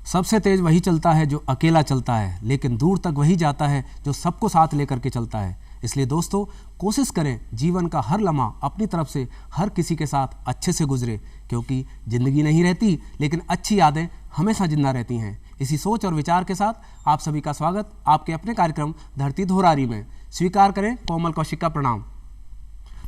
सबसे तेज वही चलता है जो अकेला चलता है, लेकिन दूर तक वही जाता है जो सबको साथ लेकर के चलता है। इसलिए दोस्तों, कोशिश करें जीवन का हर लम्हा अपनी तरफ से हर किसी के साथ अच्छे से गुजरे, क्योंकि ज़िंदगी नहीं रहती लेकिन अच्छी यादें हमेशा जिंदा रहती हैं। इसी सोच और विचार के साथ आप सभी का स्वागत आपके अपने कार्यक्रम धरती धोरारी में। स्वीकार करें कोमल कौशिक का प्रणाम।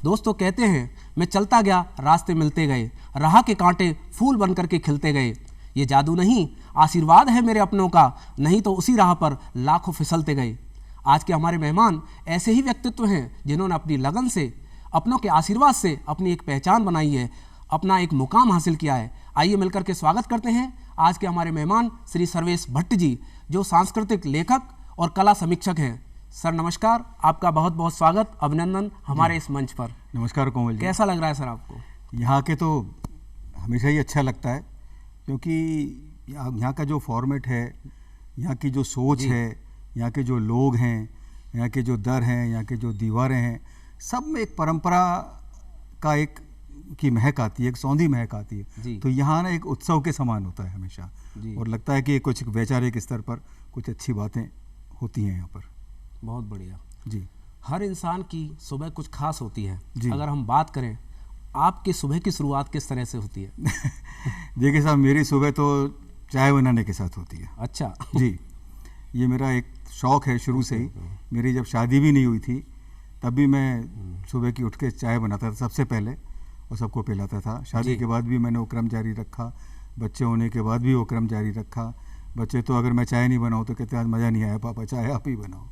दोस्तों, कहते हैं मैं चलता गया, रास्ते मिलते गए, राह के कांटे फूल बन करके खिलते गए। ये जादू नहीं, आशीर्वाद है मेरे अपनों का, नहीं तो उसी राह पर लाखों फिसलते गए। आज के हमारे मेहमान ऐसे ही व्यक्तित्व हैं जिन्होंने अपनी लगन से, अपनों के आशीर्वाद से अपनी एक पहचान बनाई है, अपना एक मुकाम हासिल किया है। आइए मिलकर के स्वागत करते हैं आज के हमारे मेहमान श्री सर्वेश भट्ट जी, जो सांस्कृतिक लेखक और कला समीक्षक हैं। सर नमस्कार, आपका बहुत बहुत स्वागत, अभिनंदन हमारे इस मंच पर। नमस्कार कोमल जी। कैसा लग रहा है सर आपको? यहाँ के तो हमेशा ही अच्छा लगता है, क्योंकि यहाँ का जो फॉर्मेट है, यहाँ की जो सोच है, यहाँ के जो लोग हैं, यहाँ के जो दर हैं, यहाँ के जो दीवारें हैं, सब में एक परंपरा का एक की महक आती है, एक सौंधी महक आती है। तो यहाँ ना एक उत्सव के समान होता है हमेशा, और लगता है कि कुछ वैचारिक स्तर पर कुछ अच्छी बातें होती हैं यहाँ पर। बहुत बढ़िया जी। हर इंसान की सुबह कुछ खास होती है। अगर हम बात करें, आपकी सुबह की शुरुआत किस तरह से होती है? देखिए साहब, मेरी सुबह तो चाय बनाने के साथ होती है। अच्छा। जी, ये मेरा एक शौक़ है शुरू से ही। मेरी जब शादी भी नहीं हुई थी तब भी मैं सुबह की उठ के चाय बनाता था सबसे पहले, और सबको पिलाता था। शादी के बाद भी मैंने वो क्रम जारी रखा, बच्चे होने के बाद भी वो क्रम जारी रखा। बच्चे तो अगर मैं चाय नहीं बनाऊँ तो कहते आज मज़ा नहीं आया पापा, चाय आप ही बनाओ।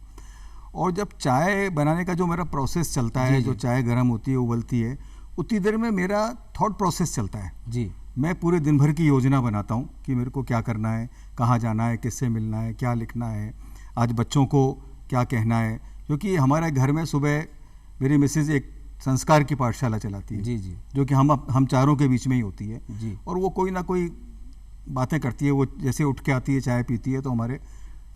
और जब चाय बनाने का जो मेरा प्रोसेस चलता है, जो चाय गर्म होती है, उबलती है, उतनी देर में मेरा थॉट प्रोसेस चलता है। जी। मैं पूरे दिन भर की योजना बनाता हूँ कि मेरे को क्या करना है, कहाँ जाना है, किससे मिलना है, क्या लिखना है, आज बच्चों को क्या कहना है। क्योंकि हमारे घर में सुबह मेरी मिसेज़ एक संस्कार की पाठशाला चलाती है। जी। जो कि हम चारों के बीच में ही होती है। जी। और वो कोई ना कोई बातें करती है। वो जैसे उठ के आती है, चाय पीती है, तो हमारे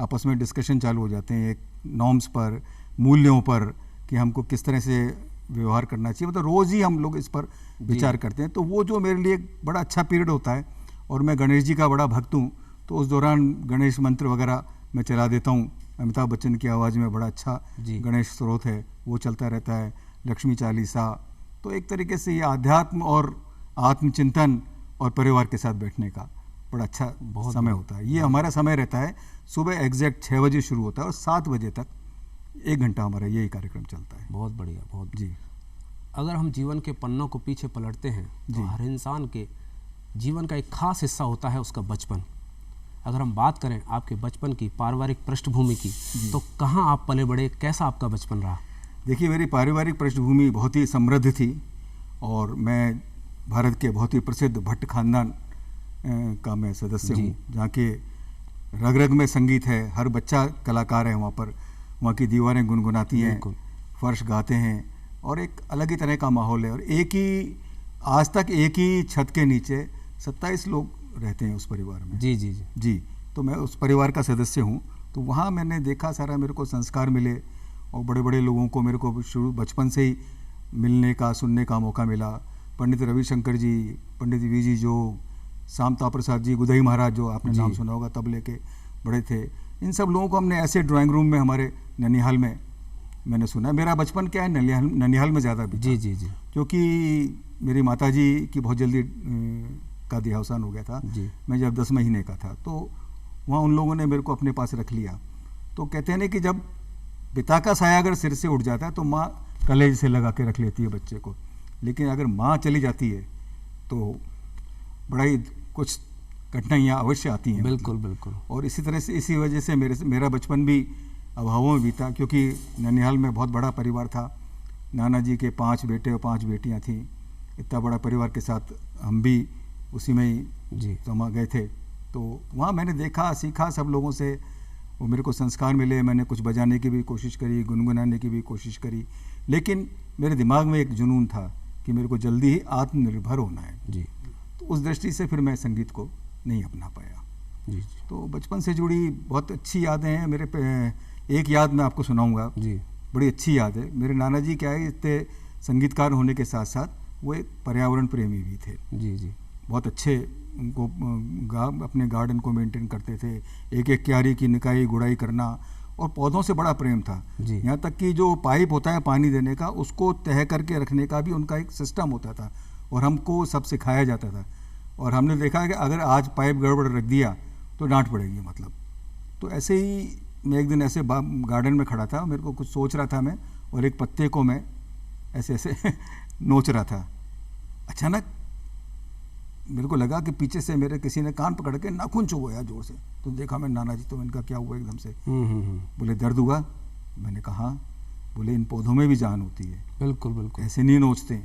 आपस में डिस्कशन चालू हो जाते हैं एक नॉर्म्स पर, मूल्यों पर, कि हमको किस तरह से व्यवहार करना चाहिए। मतलब रोज़ ही हम लोग इस पर विचार करते हैं। तो वो जो मेरे लिए बड़ा अच्छा पीरियड होता है, और मैं गणेश जी का बड़ा भक्त हूँ, तो उस दौरान गणेश मंत्र वगैरह मैं चला देता हूँ। अमिताभ बच्चन की आवाज़ में बड़ा अच्छा गणेश स्रोत है, वो चलता रहता है। लक्ष्मी चालीसा। तो एक तरीके से ये आध्यात्म और आत्मचिंतन और परिवार के साथ बैठने का बड़ा अच्छा समय होता है। ये हमारा समय रहता है। सुबह एग्जैक्ट 6 बजे शुरू होता है और 7 बजे तक 1 घंटा हमारा यही कार्यक्रम चलता है। बहुत बढ़िया, बहुत। जी। अगर हम जीवन के पन्नों को पीछे पलटते हैं तो हर इंसान के जीवन का एक खास हिस्सा होता है उसका बचपन। अगर हम बात करें आपके बचपन की पारिवारिक पृष्ठभूमि की, तो कहाँ आप पले बड़े, कैसा आपका बचपन रहा? देखिए, मेरी पारिवारिक पृष्ठभूमि बहुत ही समृद्ध थी, और मैं भारत के बहुत ही प्रसिद्ध भट्ट खानदान का मैं सदस्य हूँ, जहाँ के रग रग में संगीत है। हर बच्चा कलाकार है वहाँ पर। वहाँ की दीवारें गुनगुनाती हैं, फर्श गाते हैं, और एक अलग ही तरह का माहौल है। और आज तक एक ही छत के नीचे 27 लोग रहते हैं उस परिवार में। जी। तो मैं उस परिवार का सदस्य हूँ। तो वहाँ मैंने देखा सारा, मेरे को संस्कार मिले, और बड़े बड़े लोगों को मेरे को शुरू बचपन से ही मिलने का, सुनने का मौका मिला। पंडित रविशंकर जी, पंडित वी.जी. जोग, शामता प्रसाद जी, गुदई महाराज, जो आपने नाम सुना होगा, तबले के बड़े थे। इन सब लोगों को हमने ऐसे ड्राइंग रूम में हमारे ननिहाल में मैंने सुना। मेरा बचपन क्या है, ननिहाल में ज़्यादा भी। जी। क्योंकि मेरी माता जी की बहुत जल्दी का देहावसान हो गया था। मैं जब 10 महीने का था, तो वहाँ उन लोगों ने मेरे को अपने पास रख लिया। तो कहते हैं ना कि जब पिता का साया अगर सिर से उठ जाता है तो माँ कलेज से लगा के रख लेती है बच्चे को, लेकिन अगर माँ चली जाती है तो बड़ा ही कुछ कठिनाइयाँ अवश्य आती हैं। बिल्कुल। और इसी तरह से, इसी वजह से मेरा बचपन भी अभावों में बीता, क्योंकि ननिहाल में बहुत बड़ा परिवार था। नाना जी के 5 बेटे और 5 बेटियाँ थीं। इतना बड़ा परिवार के साथ हम भी उसी में ही समा गए थे। तो वहाँ मैंने देखा, सीखा सब लोगों से। वो मेरे को संस्कार मिले। मैंने कुछ बजाने की भी कोशिश करी, गुनगुनाने की भी कोशिश करी, लेकिन मेरे दिमाग में एक जुनून था कि मेरे को जल्दी ही आत्मनिर्भर होना है। तो उस दृष्टि से फिर मैं संगीत को नहीं अपना पाया। तो बचपन से जुड़ी बहुत अच्छी यादें हैं मेरे पे। एक याद मैं आपको सुनाऊंगा, बड़ी अच्छी याद है। मेरे नाना जी क्या है, इतने संगीतकार होने के साथ साथ वो एक पर्यावरण प्रेमी भी थे। बहुत अच्छे उनको अपने गार्डन को मेंटेन करते थे, एक एक क्यारी की निकाई गुड़ाई करना, और पौधों से बड़ा प्रेम था। यहाँ तक कि जो पाइप होता है पानी देने का, उसको तय करके रखने का भी उनका एक सिस्टम होता था, और हमको सब सिखाया जाता था। और हमने देखा कि अगर आज पाइप गड़बड़ रख दिया तो डांट पड़ेगी मतलब। तो ऐसे ही मैं एक दिन ऐसे गार्डन में खड़ा था, मेरे को कुछ सोच रहा था मैं, और एक पत्ते को मैं ऐसे ऐसे नोच रहा था। अचानक मेरे को लगा कि पीछे से मेरे किसी ने कान पकड़ के नाखून चुभोया जोर से। तो देखा मैं, नाना जी, तो मैंने कहा क्या हुआ एकदम से? बोले दर्द हुआ? मैंने कहा। बोले इन पौधों में भी जान होती है। बिल्कुल बिल्कुल, ऐसे नहीं नोचते।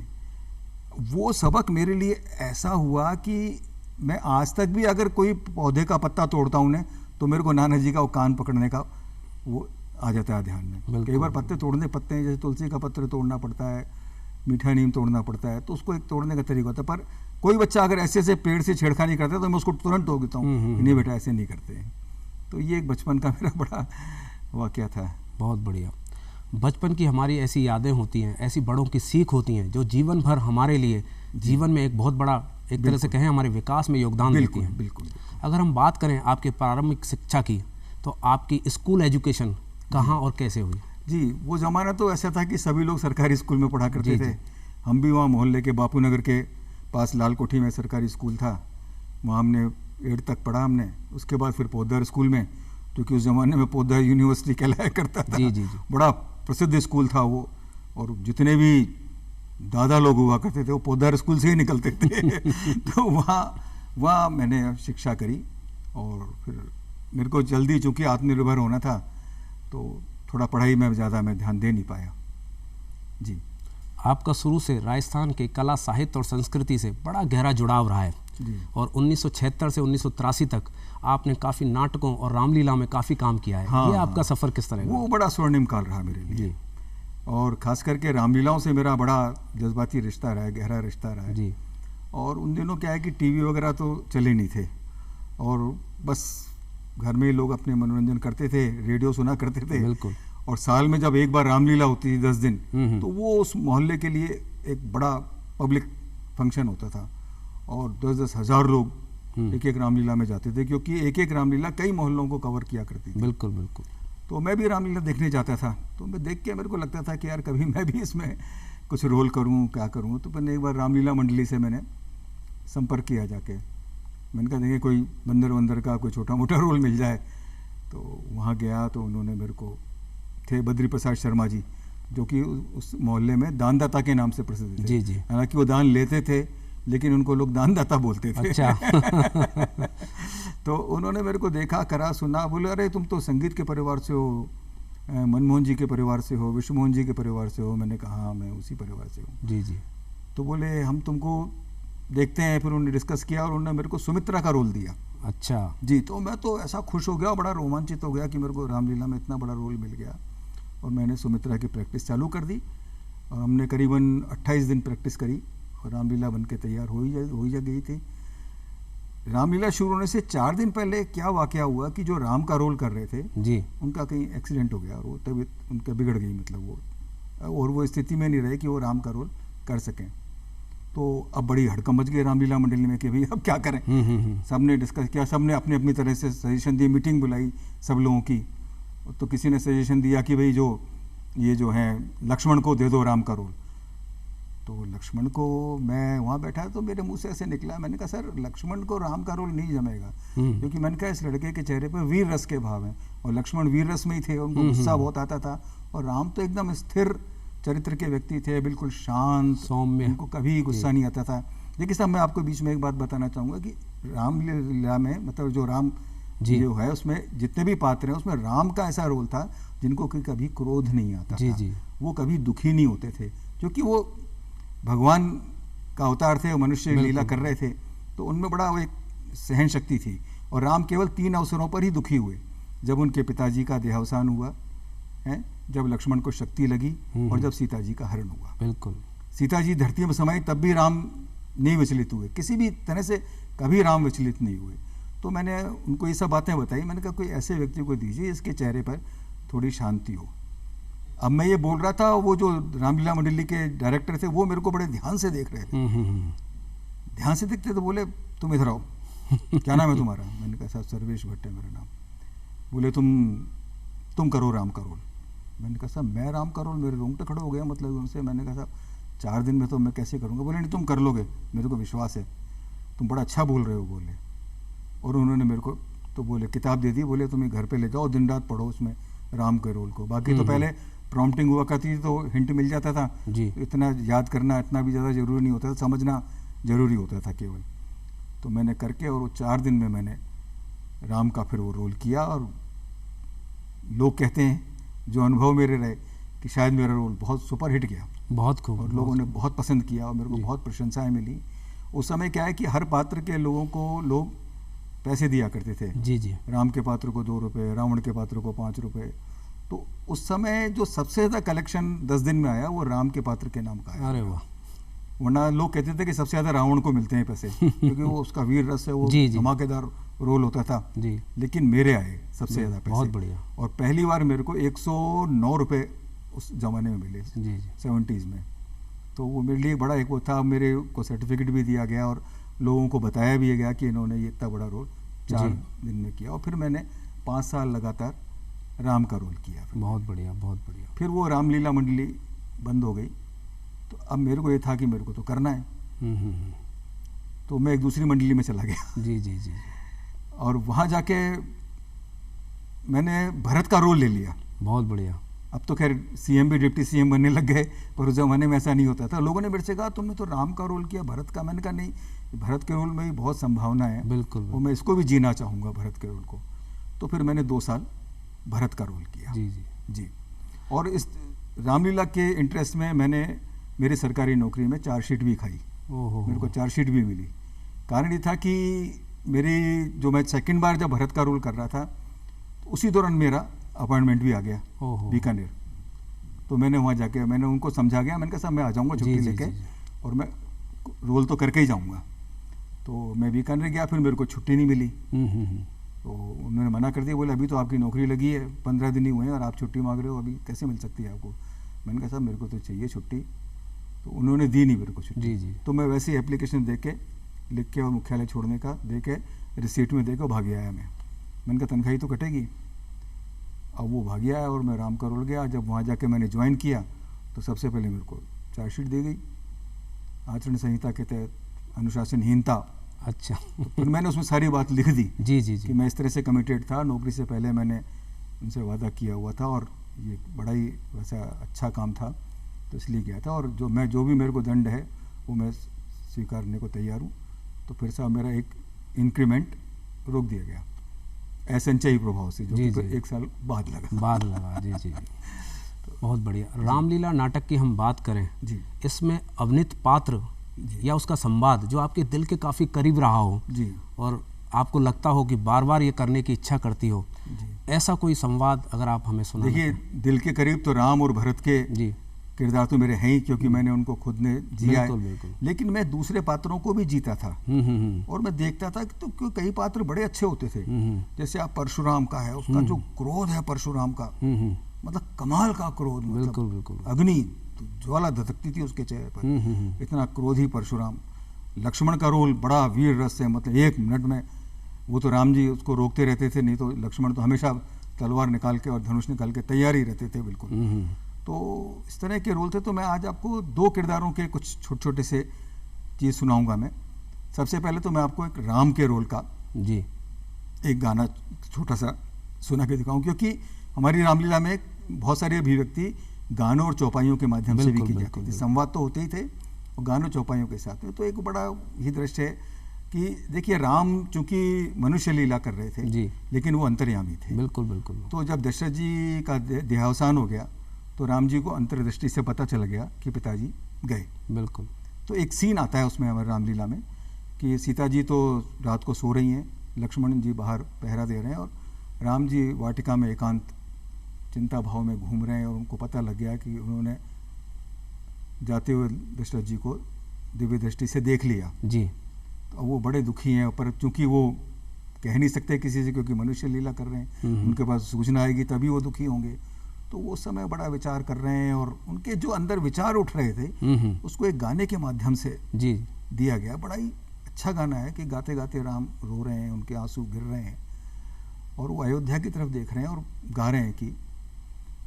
वो सबक मेरे लिए ऐसा हुआ कि मैं आज तक भी अगर कोई पौधे का पत्ता तोड़ता हूँ ने, तो मेरे को नाना जी का वो कान पकड़ने का वो आ जाता है ध्यान में। कई बार पत्ते पड़ते हैं, जैसे तुलसी का पत्र तोड़ना पड़ता है, मीठा नीम तोड़ना पड़ता है, तो उसको एक तोड़ने का तरीका होता है। पर कोई बच्चा अगर ऐसे ऐसे पेड़ से छेड़खानी करता है तो मैं उसको तुरंत टोक देता हूँ, नहीं बेटा ऐसे नहीं करते हैं। तो ये एक बचपन का मेरा बड़ा वाकया था। बहुत बढ़िया। बचपन की हमारी ऐसी यादें होती हैं, ऐसी बड़ों की सीख होती हैं, जो जीवन भर हमारे लिए जीवन में एक बहुत बड़ा, एक तरह से कहें, हमारे विकास में योगदान देती हैं। बिल्कुल। अगर हम बात करें आपके प्रारंभिक शिक्षा की, तो आपकी स्कूल एजुकेशन कहाँ और कैसे हुई? जी, वो ज़माना तो ऐसा था कि सभी लोग सरकारी स्कूल में पढ़ा करते थे। हम भी वहाँ मोहल्ले के बापू नगर के पास लाल कोठी में सरकारी स्कूल था, वहाँ हमने 8 तक पढ़ा हमने। उसके बाद फिर पोद्दार स्कूल में, क्योंकि उस ज़माने में पोद्दार यूनिवर्सिटी कहलाया करता था। जी। बड़ा प्रसिद्ध स्कूल था वो, और जितने भी दादा लोग हुआ करते थे वो पोद्दार स्कूल से ही निकलते थे। तो वहाँ मैंने शिक्षा करी, और फिर मेरे को जल्दी चूँकि आत्मनिर्भर होना था, तो थोड़ा पढ़ाई में ज़्यादा मैं ध्यान दे नहीं पाया। जी। आपका शुरू से राजस्थान के कला, साहित्य और संस्कृति से बड़ा गहरा जुड़ाव रहा है जी। और 1976 से 1983 तक आपने काफ़ी नाटकों और रामलीला में काफ़ी काम किया है। हाँ, ये आपका सफ़र किस तरह? वो बड़ा स्वर्णिम काल रहा मेरे लिए जी। और ख़ास करके रामलीलाओं से मेरा बड़ा जज्बाती रिश्ता रहा है, गहरा रिश्ता रहा है जी। और उन दिनों क्या है कि टीवी वगैरह तो चले नहीं थे, और बस घर में ही लोग अपने मनोरंजन करते थे, रेडियो सुना करते थे। बिल्कुल। और साल में जब एक बार रामलीला होती थी 10 दिन, तो वो उस मोहल्ले के लिए एक बड़ा पब्लिक फंक्शन होता था, और 10-10 हज़ार लोग एक एक रामलीला में जाते थे, क्योंकि एक एक रामलीला कई मोहल्लों को कवर किया करती थी। बिल्कुल बिल्कुल। तो मैं भी रामलीला देखने जाता था, तो मैं देख के मेरे को लगता था कि यार कभी मैं भी इसमें कुछ रोल करूं, क्या करूं। तो मैंने एक बार रामलीला मंडली से मैंने संपर्क किया जाके, मैंने कहा देखें कोई बंदर का कोई छोटा मोटा रोल मिल जाए। तो वहाँ गया तो उन्होंने मेरे को, थे बद्री प्रसाद शर्मा जी, जो कि उस मोहल्ले में दानदाता के नाम से प्रसिद्ध थे। जी जी। हालांकि वो दान लेते थे, लेकिन उनको लोग दानदाता बोलते थे। अच्छा। तो उन्होंने मेरे को देखा, करा, सुना, बोले अरे तुम तो संगीत के परिवार से हो, मनमोहन जी के परिवार से हो, विश्वमोहन जी के परिवार से हो। मैंने कहा हाँ मैं उसी परिवार से हूँ। जी जी। तो बोले हम तुमको देखते हैं। फिर उन्होंने डिस्कस किया और उन्होंने मेरे को सुमित्रा का रोल दिया। अच्छा जी। तो मैं तो ऐसा खुश हो गया, बड़ा रोमांचित हो गया कि मेरे को रामलीला में इतना बड़ा रोल मिल गया। और मैंने सुमित्रा की प्रैक्टिस चालू कर दी, और हमने करीबन 28 दिन प्रैक्टिस करी, और रामलीला बन के तैयार हो ही जा गई थी। रामलीला शुरू होने से 4 दिन पहले क्या वाकया हुआ कि जो राम का रोल कर रहे थे जी, उनका कहीं एक्सीडेंट हो गया, और वो तबीयत उनका बिगड़ गई, मतलब वो, और वो स्थिति में नहीं रहे कि वो राम का रोल कर सकें। तो अब बड़ी हड़कंप मच गई रामलीला मंडली में कि भाई अब क्या करें। सब ने डिस्कस किया, सब ने अपनी अपनी तरह से सजेशन दी, मीटिंग बुलाई सब लोगों की। तो किसी ने सजेशन दिया कि भाई ये जो है लक्ष्मण को दे दो राम का रोल। तो लक्ष्मण को, मैं वहाँ बैठा तो मेरे मुंह से ऐसे निकला, मैंने कहा सर लक्ष्मण को राम का रोल नहीं जमेगा, क्योंकि मैंने कहा इस लड़के के चेहरे पर वीर रस के भाव हैं, और लक्ष्मण वीर रस में ही थे, उनको गुस्सा बहुत आता था, और राम तो एकदम स्थिर चरित्र के व्यक्ति थे, बिल्कुल शांत, सौम्य, उनको कभी गुस्सा नहीं आता था। लेकिन साहब मैं आपको बीच में एक बात बताना चाहूँगा कि रामलीला में, मतलब जो राम जो है उसमें जितने भी पात्र हैं, उसमें राम का ऐसा रोल था जिनको कभी क्रोध नहीं आता था। जी। वो कभी दुखी नहीं होते थे, क्योंकि वो भगवान का अवतार थे, वो मनुष्य लीला कर रहे थे, तो उनमें बड़ा वो एक सहन शक्ति थी। और राम केवल 3 अवसरों पर ही दुखी हुए, जब उनके पिताजी का देहावसान हुआ है, जब लक्ष्मण को शक्ति लगी, और जब सीता जी का हरण हुआ। बिल्कुल। सीता जी धरती में समाई तब भी राम नहीं विचलित हुए, किसी भी तरह से कभी राम विचलित नहीं हुए। तो मैंने उनको ये सब बातें बताई, मैंने कहा कोई ऐसे व्यक्ति को दीजिए जिसके चेहरे पर थोड़ी शांति हो। अब मैं ये बोल रहा था, वो जो रामलीला मंडली के डायरेक्टर थे वो मेरे को बड़े ध्यान से देख रहे थे, ध्यान से देखते तो बोले तुम इधर आओ, क्या नाम है तुम्हारा? मैंने कहा साहब सर्वेश भट्ट है मेरा नाम। बोले तुम करो राम का रोल। मैंने कहा साहब मैं राम का रोल, मेरे रोंगटे खड़े हो गए मतलब उनसे। मैंने कहा साहब 4 दिन में तो मैं कैसे करूँगा? बोले नहीं तुम कर लोगे, मेरे को विश्वास है, तुम बड़ा अच्छा बोल रहे हो बोले। और उन्होंने मेरे को तो बोले किताब दे दी, बोले तुम्हें घर पे ले जाओ, दिन रात पढ़ो उसमें राम के रोल को। बाकी तो पहले प्रॉम्प्टिंग हुआ करती थी तो हिंट मिल जाता था जी। इतना याद करना इतना भी ज़्यादा ज़रूरी नहीं होता था, समझना ज़रूरी होता था केवल। तो मैंने करके और वो 4 दिन में मैंने राम का फिर वो रोल किया। और लोग कहते हैं जो अनुभव मेरे रहे कि शायद मेरा रोल बहुत सुपर हिट गया, बहुत खूब, और लोगों ने बहुत पसंद किया और मेरे को बहुत प्रशंसाएं मिली। उस समय क्या है कि हर पात्र के लोगों को लोग पैसे दिया करते थे। जी जी। राम के पात्र को 2 रुपये, रावण के पात्र को 5 रुपये। तो उस समय जो सबसे ज़्यादा कलेक्शन 10 दिन में आया वो राम के पात्र के नाम का आया। अरे वाह। वरना लोग कहते थे कि सबसे ज़्यादा रावण को मिलते हैं पैसे क्योंकि वो उसका वीर रस है, वो जी, जी। धमाकेदार रोल होता था जी। लेकिन मेरे आए सबसे ज़्यादा पैसे। बहुत बढ़िया। और पहली बार मेरे को 109 रुपये उस ज़माने में मिले, जी जी। 70s में। तो वो मेरे लिए बड़ा एक वो था, मेरे को सर्टिफिकेट भी दिया गया और लोगों को बताया भी गया कि इन्होंने ये इतना बड़ा रोल 4 दिन में किया। और फिर मैंने 5 साल लगातार राम का रोल किया। बहुत बढ़िया, बहुत बढ़िया। फिर वो रामलीला मंडली बंद हो गई, तो अब मेरे को ये था कि मेरे को तो करना है। तो मैं एक दूसरी मंडली में चला गया। जी जी जी। और वहाँ जाके मैंने भरत का रोल ले लिया। बहुत बढ़िया। अब तो खैर सीएम भी डिप्टी सीएम बनने लग गए, पर उस ज़माने में ऐसा नहीं होता था। लोगों ने मेरे से कहा तुमने तो राम का रोल किया, भरत का। मैंने कहा नहीं, भरत के रोल में भी बहुत संभावना है। बिल्कुल। और मैं इसको भी जीना चाहूँगा, भरत के रोल को। तो फिर मैंने 2 साल भरत का रोल किया। जी जी जी। और इस रामलीला के इंटरेस्ट में मैंने मेरी सरकारी नौकरी में चार्जशीट भी खाई। ओहो। मेरे को चार्जशीट भी मिली। कारण ये था कि मेरी जो मैं सेकंड बार जब भरत का रोल कर रहा था तो उसी दौरान मेरा अपॉइंटमेंट भी आ गया बीकानेर। तो मैंने वहाँ जाके मैंने उनको समझा गया, मैंने कहा साहब मैं आ जाऊँगा छुट्टी लेके और मैं रोल तो करके ही जाऊँगा। तो मैं बीकानेर गया, फिर मेरे को छुट्टी नहीं मिली। तो उन्होंने मना कर दिया, बोले अभी तो आपकी नौकरी लगी है, 15 दिन ही हुए हैं और आप छुट्टी मांग रहे हो, अभी कैसे मिल सकती है आपको? मैंने कहा साहब मेरे को तो चाहिए छुट्टी। तो उन्होंने दी नहीं मेरे को छुट्टी। जी जी। तो मैं वैसे ही एप्लीकेशन दे के लिख के और मुख्यालय छोड़ने का दे के रिसीट में दे के भाग आया मैं। मैंने कहा तनख्वाही तो कटेगी। अब वो भाग आया और मैं राम का रोल गया। जब वहाँ जाके मैंने ज्वाइन किया तो सबसे पहले मेरे को चार्जशीट दी गई, आचरण संहिता के तहत अनुशासनहीनता। अच्छा। तो फिर मैंने उसमें सारी बात लिख दी। जी जी जी। कि मैं इस तरह से कमिटेड था, नौकरी से पहले मैंने उनसे वादा किया हुआ था और ये बड़ा ही वैसा अच्छा काम था तो इसलिए किया था। और जो भी मेरे को दंड है वो मैं स्वीकारने को तैयार हूँ। तो फिर साहब मेरा एक इंक्रीमेंट रोक दिया गया असंचयी प्रभाव से, जो कि फिर 1 साल बाद लगा। जी जी। बहुत बढ़िया। रामलीला नाटक की हम बात करें जी, इसमें अवनीत पात्र या उसका संवाद जो आपके दिल के काफ़ी करीब रहा हो जी, और आपको लगता हो कि बार बार ये करने की इच्छा करती हो, ऐसा कोई संवाद अगर आप हमें सुना। देखिए दिल के करीब तो राम और भरत के जी किरदार तो मेरे हैं ही, क्योंकि मैंने उनको खुद ने जिया बिल्कुल, है। बिल्कुल। लेकिन मैं दूसरे पात्रों को भी जीता था। और मैं देखता था कि तो कई पात्र बड़े अच्छे होते थे। जैसे आप परशुराम का है, उसका जो क्रोध है परशुराम का, मतलब कमाल का क्रोध, बिल्कुल मतलब बिल्कुल। अग्नि ज्वाला धधकती थी उसके चेहरे पर, इतना क्रोधी परशुराम। लक्ष्मण का रोल बड़ा वीर रस है, मतलब 1 मिनट में वो तो राम जी उसको रोकते रहते थे, नहीं तो लक्ष्मण तो हमेशा तलवार निकाल के और धनुष निकाल के तैयार ही रहते थे बिल्कुल। तो इस तरह के रोल थे। तो मैं आज आपको 2 किरदारों के कुछ छोटे छोटे से चीज़ सुनाऊंगा। मैं सबसे पहले तो मैं आपको एक राम के रोल का जी एक गाना छोटा सा सुना के दिखाऊं, क्योंकि हमारी रामलीला में बहुत सारी अभिव्यक्ति गानों और चौपाइयों के माध्यम से भी की जाती थी। संवाद तो होते ही थे और गानों चौपाइयों के साथ में। तो एक बड़ा ही दृश्य है कि देखिए राम चूंकि मनुष्य लीला कर रहे थे जी, लेकिन वो अंतर्यामी थे। बिल्कुल बिल्कुल। तो जब दशरथ जी का देहावसान हो गया तो राम जी को अंतर्दृष्टि से पता चल गया कि पिताजी गए। बिल्कुल। तो एक सीन आता है उसमें हमारे रामलीला में कि सीता जी तो रात को सो रही हैं, लक्ष्मण जी बाहर पहरा दे रहे हैं और राम जी वाटिका में एकांत चिंता भाव में घूम रहे हैं। और उनको पता लग गया कि उन्होंने जाते हुए दशरथ जी को दिव्य दृष्टि से देख लिया जी। तो वो बड़े दुखी हैं, पर चूंकि वो कह नहीं सकते किसी से क्योंकि मनुष्य लीला कर रहे हैं, उनके पास सूचना आएगी तभी वो दुखी होंगे। तो वो समय बड़ा विचार कर रहे हैं और उनके जो अंदर विचार उठ रहे थे उसको एक गाने के माध्यम से जी दिया गया। बड़ा ही अच्छा गाना है कि गाते गाते राम रो रहे हैं, उनके आंसू गिर रहे हैं और वो अयोध्या की तरफ देख रहे हैं और गा रहे हैं कि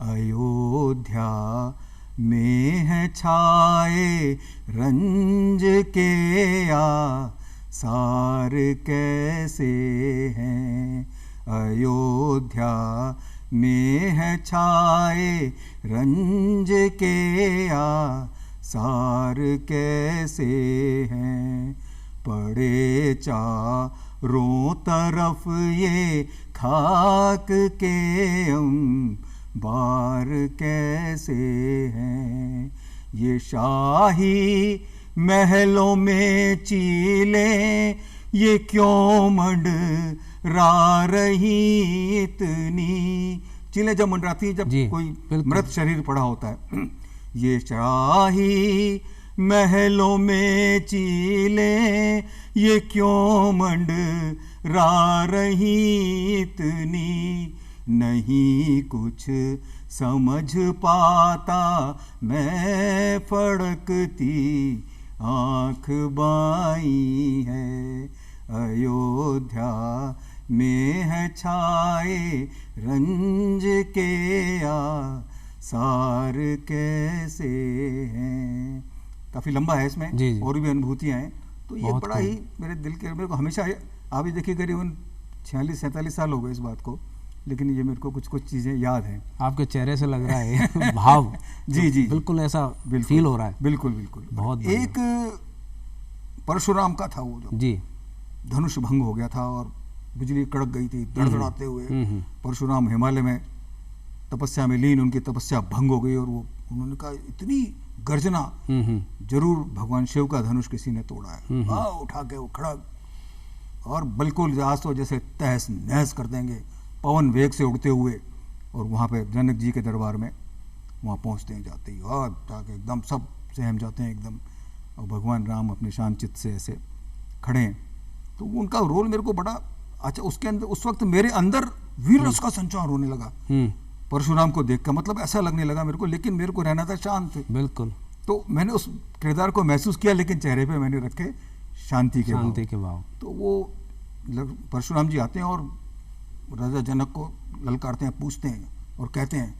अयोध्या में है छाए रंज के आसार कैसे हैं, अयोध्या में है छाए रंज के आसार कैसे हैं, पड़े चारों तरफ ये खाक के बार कैसे हैं, ये शाही महलों में चीलें ये क्यों मंडरा रही इतनी, चीलें जब मंडराती हैं जब कोई मृत शरीर पड़ा होता है, ये शाही महलों में चीलें ये क्यों मंडरा रही इतनी, नहीं कुछ समझ पाता मैं फड़कती आँख बाई है, अयोध्या में है छाए रंज के आसार कैसे हैं। काफ़ी लंबा है इसमें जी। और भी अनुभूतियाँ हैं, तो ये बड़ा ही मेरे दिल के, मेरे को हमेशा, आप ये देखिए करीबन 46-47 साल हो गए इस बात को, लेकिन ये मेरे को कुछ कुछ चीज़ें याद हैं। आपके चेहरे से लग रहा है भाव जी जी बिल्कुल ऐसा फील हो रहा है। बिल्कुल बिल्कुल बहुत एक परशुराम का था वो जो जी धनुष भंग हो गया था और बिजली कड़क गई थी दड़दड़ाते हुए, परशुराम हिमालय में तपस्या में लीन, उनकी तपस्या भंग हो गई और वो उन्होंने कहा इतनी गर्जना, जरूर भगवान शिव का धनुष किसी ने तोड़ा है, उठा के वो खड़ा और बिल्कुल आज तो जैसे तहस नहस कर देंगे, पवन वेग से उड़ते हुए और वहाँ पे जनक जी के दरबार में वहाँ पहुँचते हैं, जाते ही और जाके एकदम सब सहम जाते हैं एकदम, और भगवान राम अपने शांत चित्त से ऐसे खड़े हैं। तो उनका रोल मेरे को बड़ा अच्छा, उसके अंदर उस वक्त मेरे अंदर वीर रस का संचार होने लगा परशुराम को देखकर, मतलब ऐसा लगने लगा मेरे को, लेकिन मेरे को रहना था शांत। बिल्कुल। तो मैंने उस किरदार को महसूस किया, लेकिन चेहरे पे मैंने रखे शांति के भाव। तो वो परशुराम जी आते हैं और राजा जनक को ललकारते हैं, पूछते हैं और कहते हैं,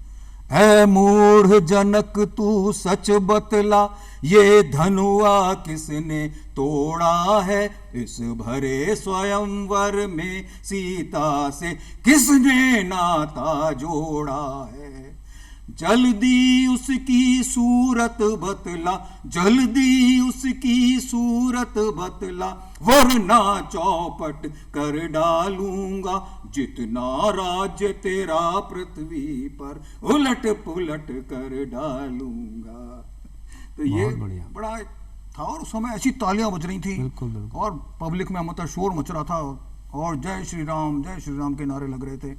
ऐ मूढ़ जनक तू सच बतला, ये धनुआ किसने तोड़ा है, इस भरे स्वयंवर में सीता से किसने नाता जोड़ा है, जल्दी उसकी सूरत बतला, जल्दी उसकी सूरत बतला, वरना चौपट कर डालूंगा, जितना राज्य तेरा पृथ्वी पर उलट पुलट कर डालूंगा। तो ये बड़ा था और उस समय ऐसी तालियां बज रही थी, बिल्कुल, बिल्कुल। और पब्लिक में मतलब शोर मच रहा था और जय श्री राम के नारे लग रहे थे।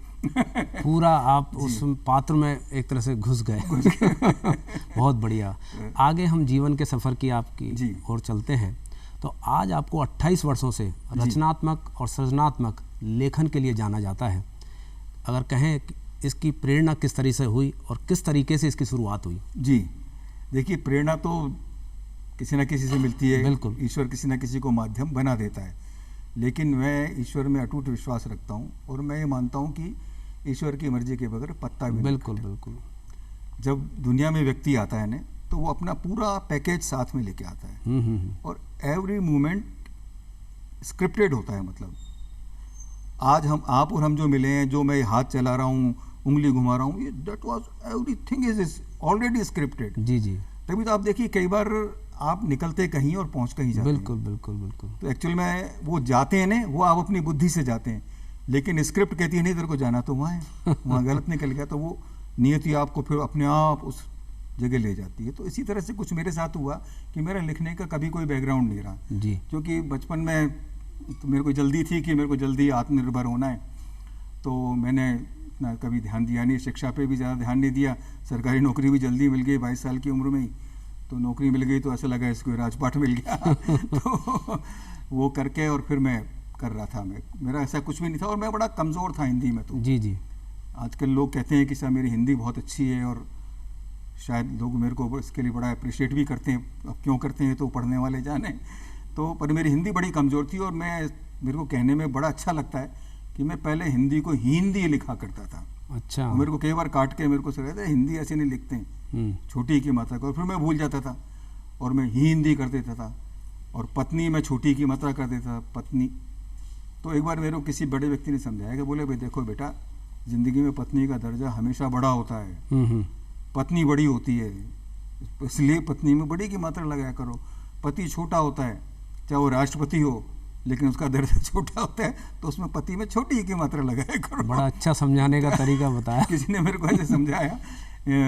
पूरा आप उस पात्र में एक तरह से घुस गए। बहुत बढ़िया। आगे हम जीवन के सफर की आपकी ओर चलते हैं। तो आज आपको 28 वर्षों से रचनात्मक और सृजनात्मक लेखन के लिए जाना जाता है। अगर कहें इसकी प्रेरणा किस तरह से हुई और किस तरीके से इसकी शुरुआत हुई? जी देखिए, प्रेरणा तो किसी न किसी से मिलती है, बिल्कुल। ईश्वर किसी न किसी को माध्यम बना देता है, लेकिन मैं ईश्वर में अटूट विश्वास रखता हूँ और मैं ये मानता हूँ कि ईश्वर की मर्जी के बगैर पत्ता भी बिल्कुल बिल्कुल। जब दुनिया में व्यक्ति आता है ना, तो वो अपना पूरा पैकेज साथ में लेके आता है और एवरी मोमेंट स्क्रिप्टेड होता है। मतलब आज आप और हम जो मिले हैं, जो मैं हाथ चला रहा हूँ, उंगली घुमा रहा हूँ, ये that was everything is already scripted. जी जी। तभी तो आप देखिए कई बार आप निकलते कहीं और पहुंच कहीं जाते बिल्कुल हैं। बिल्कुल बिल्कुल। तो एक्चुअल में वो जाते हैं ना, वो आप अपनी बुद्धि से जाते हैं, लेकिन स्क्रिप्ट कहती है नहीं तेरे को जाना तो वहाँ है, वहाँ गलत निकल गया तो वो नियति आपको फिर अपने आप उस जगह ले जाती है। तो इसी तरह से कुछ मेरे साथ हुआ कि मेरा लिखने का कभी कोई बैकग्राउंड नहीं रहा जी, क्योंकि बचपन में तो मेरे को जल्दी थी कि मेरे को जल्दी आत्मनिर्भर होना है, तो मैंने इतना कभी ध्यान दिया नहीं, शिक्षा पे भी ज़्यादा ध्यान नहीं दिया। सरकारी नौकरी भी जल्दी मिल गई, 22 साल की उम्र में ही तो नौकरी मिल गई, तो ऐसा लगा इसको राजपाट मिल गया। तो वो करके और फिर मैं कर रहा था, मेरा ऐसा कुछ भी नहीं था और मैं बड़ा कमज़ोर था हिंदी में। तो जी जी। आजकल लोग कहते हैं कि सर मेरी हिंदी बहुत अच्छी है और शायद लोग मेरे को इसके लिए बड़ा अप्रिशिएट भी करते हैं। अब क्यों करते हैं तो पढ़ने वाले जाने। तो पर मेरी हिंदी बड़ी कमज़ोर थी और मेरे को कहने में बड़ा अच्छा लगता है कि मैं पहले हिंदी को हिंदी लिखा करता था। अच्छा। और मेरे को कई बार काट के मेरे को लगा था हिंदी ऐसे नहीं लिखते हैं, छोटी की मात्रा को, और फिर मैं भूल जाता था और मैं हिंदी कर देता था, और पत्नी मैं छोटी की मात्रा कर देता था, पत्नी। तो एक बार मेरे को किसी बड़े व्यक्ति ने समझाया कि बोले भाई देखो बेटा, ज़िंदगी में पत्नी का दर्जा हमेशा बड़ा होता है, पत्नी बड़ी होती है, इसलिए पत्नी में बड़ी की मात्रा लगाया करो। पति छोटा होता है, चाहे वो राष्ट्रपति हो, लेकिन उसका दर्जा छोटा होता है, तो उसमें पति में छोटी की मात्रा लगाया करो। बड़ा अच्छा समझाने का तरीका बताया। किसी ने मेरे को ऐसे समझाया,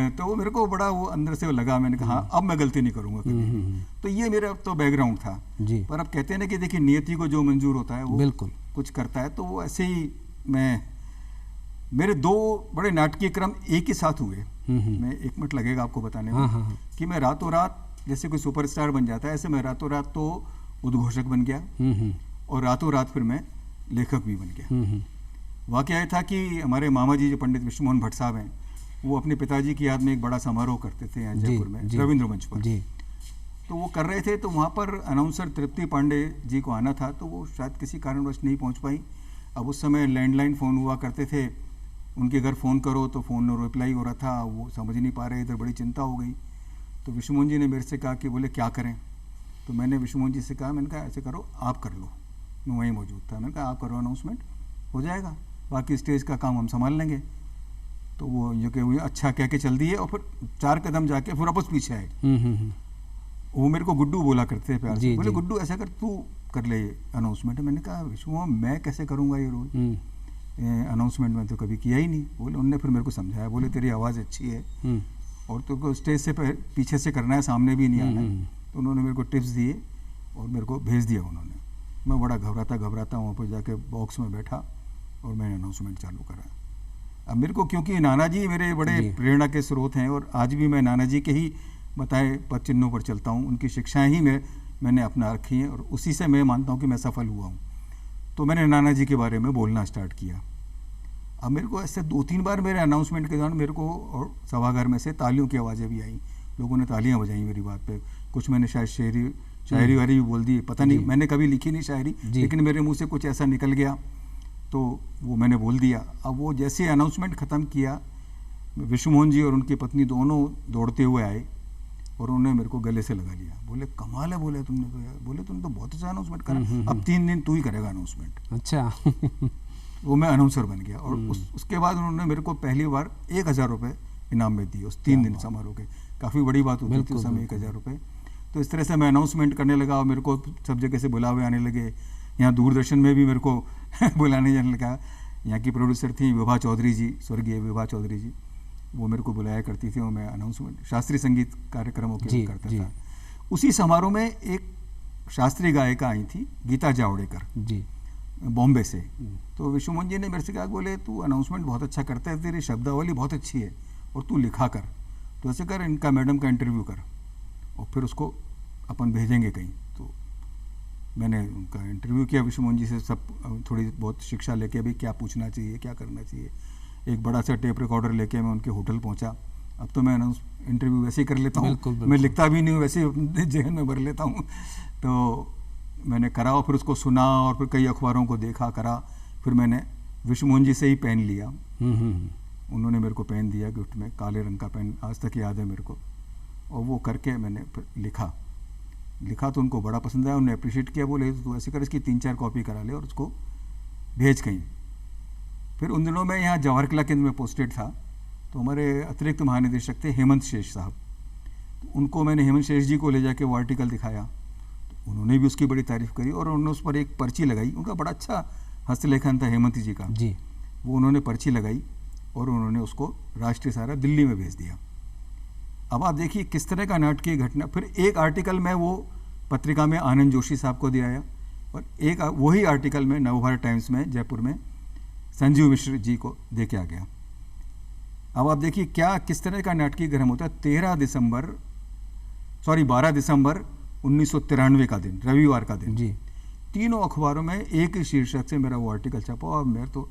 तो वो मेरे को बड़ा वो अंदर से वो लगा। मैंने कहा अब मैं गलती नहीं करूँगा कभी। तो ये मेरा तो बैकग्राउंड था जी। पर अब कहते हैं ना कि देखिए नियति को जो मंजूर होता है वो बिल्कुल कुछ करता है। तो वो ऐसे ही मेरे 2 बड़े नाटकीय क्रम एक ही साथ हुए। मैं 1 मिनट लगेगा आपको बताने में कि मैं रातों रात जैसे कोई सुपरस्टार बन जाता है, ऐसे मैं रातों रात तो उद्घोषक बन गया और रातों रात फिर मैं लेखक भी बन गया। वाकया ये था कि हमारे मामा जी जो पंडित विष्णुमोहन भट्ट साहब हैं, वो अपने पिताजी की याद में एक बड़ा समारोह करते थे यहाँ जयपुर में, रविंद्र मंच पर। तो वो कर रहे थे, तो वहाँ पर अनाउंसर तृप्ति पांडे जी को आना था, तो वो शायद किसी कारणवश नहीं पहुँच पाई। अब उस समय लैंडलाइन फ़ोन हुआ करते थे, उनके घर फ़ोन करो तो फ़ोन में रिप्लाई हो रहा था, वो समझ नहीं पा रहे, इधर बड़ी चिंता हो गई। तो विष्णुमोहन जी ने मेरे से कहा कि बोले क्या करें। तो मैंने विष्णुमोहन जी से कहा, मैंने कहा ऐसे करो आप कर लो, मैं वहीं मौजूद था। मैंने कहा आप करो, अनाउंसमेंट हो जाएगा, बाकी स्टेज का काम हम संभाल लेंगे। तो वो ये कि वो अच्छा कह के चल दिए और फिर 4 कदम जाके फिर वापस पीछे आए। वो मेरे को गुड्डू बोला करते थे प्यार से, बोले गुड्डू ऐसा कर, तू कर ले अनाउंसमेंट। मैंने कहा विष्णु मैं कैसे करूँगा ये रोल, अनाउंसमेंट में तो कभी किया ही नहीं। बोले उनने फिर मेरे को समझाया, बोले तेरी आवाज़ अच्छी है और तो को स्टेज से पीछे से करना है, सामने भी नहीं आना है। तो उन्होंने मेरे को टिप्स दिए और मेरे को भेज दिया उन्होंने। मैं बड़ा घबराता वहाँ पर जाके बॉक्स में बैठा और मैंने अनाउंसमेंट चालू करा। अब मेरे को क्योंकि नाना जी मेरे बड़े प्रेरणा के स्रोत हैं और आज भी मैं नाना जी के ही बताए पद चिन्हों पर चलता हूँ, उनकी शिक्षाएं ही मैंने अपना रखी हैं और उसी से मैं मानता हूँ कि मैं सफल हुआ हूँ। तो मैंने नाना जी के बारे में बोलना स्टार्ट किया। अब मेरे को ऐसे 2-3 बार मेरे अनाउंसमेंट के दौरान मेरे को और सभागार में से तालियों की आवाज़ें भी आई, लोगों ने तालियां बजाई मेरी बात पे। कुछ मैंने शायद शायरी वारी भी बोल दी, पता नहीं, मैंने कभी लिखी नहीं शायरी, लेकिन मेरे मुंह से कुछ ऐसा निकल गया तो वो मैंने बोल दिया। अब वो जैसे अनाउंसमेंट ख़त्म किया, विष्णुमोहन जी और उनकी पत्नी दोनों दौड़ते हुए आए और उन्होंने मेरे को गले से लगा लिया। बोले कमाल है, बोले तुमने तो यार, बोले तुम तो बहुत अच्छा अनाउंसमेंट करा, अब 3 दिन तू ही करेगा अनाउंसमेंट। अच्छा। वो मैं अनाउंसर बन गया और उसके बाद उन्होंने मेरे को पहली बार 1000 रुपये इनाम में दिए उस 3 दिन समारोह के। काफ़ी बड़ी बात होती थी उस समय 1000 रुपये। तो इस तरह से मैं अनाउंसमेंट करने लगा और मेरे को सब जगह से बुलावे आने लगे। यहाँ दूरदर्शन में भी मेरे को बुलाने जाने लगा। यहाँ की प्रोड्यूसर थी विभा चौधरी जी, स्वर्गीय विभा चौधरी जी, वो मेरे को बुलाया करती थी और मैं अनाउंसमेंट शास्त्रीय संगीत कार्यक्रमों के करता था। उसी समारोह में एक शास्त्रीय गायिका आई थी, गीता जावड़ेकर जी, बॉम्बे से। तो विष्णुमोहन जी ने मेरे से कहा, बोले तू अनाउंसमेंट बहुत अच्छा करता है, तेरी शब्दावली बहुत अच्छी है और तू लिखा कर, तो ऐसे कर इनका मैडम का इंटरव्यू कर और फिर उसको अपन भेजेंगे कहीं। तो मैंने उनका इंटरव्यू किया विष्णुमोहन जी से, सब थोड़ी बहुत शिक्षा लेके भी क्या पूछना चाहिए, क्या करना चाहिए। एक बड़ा सा टेप रिकॉर्डर लेके मैं उनके होटल पहुंचा। अब तो मैं इंटरव्यू वैसे ही कर लेता हूँ, मैं लिखता भी नहीं हूँ, वैसे ही जेहन में भर लेता हूँ। तो मैंने करा और फिर उसको सुना और फिर कई अखबारों को देखा, करा। फिर मैंने विष्णुमोहन जी से ही पेन लिया। उन्होंने मेरे को पेन दिया गिफ्ट में, काले रंग का पेन, आज तक याद है मेरे को। और वो करके मैंने फिर लिखा तो उनको बड़ा पसंद आया, उन्होंने अप्रिशिएट किया। बोले तो ऐसे कर इसकी 3-4 कॉपी करा ले और उसको भेज कहीं। फिर उन दिनों मैं यहाँ जवाहर कला केंद्र में पोस्टेड था, तो हमारे अतिरिक्त महानिदेशक थे हेमंत शेष साहब। तो उनको मैंने हेमंत शेष जी को ले जाके वो आर्टिकल दिखाया, तो उन्होंने भी उसकी बड़ी तारीफ़ करी और उन्होंने उस पर एक पर्ची लगाई। उनका बड़ा अच्छा हस्तलेखन था हेमंत जी का जी। वो उन्होंने पर्ची लगाई और उन्होंने उसको राष्ट्रीय सहारा दिल्ली में भेज दिया। अब आप देखिए किस तरह का नाटकीय घटना। फिर एक आर्टिकल मैं वो पत्रिका में आनंद जोशी साहब को दे आया और एक वही आर्टिकल में नवभारत टाइम्स में जयपुर में संजीव मिश्र जी को दे के आ गया। अब आप देखिए क्या किस तरह का नाटकीय गर्म होता है। 12 दिसंबर 1993 का दिन, रविवार का दिन जी। तीनों अखबारों में एक ही शीर्षक से मेरा वो आर्टिकल छपा और मेरे तो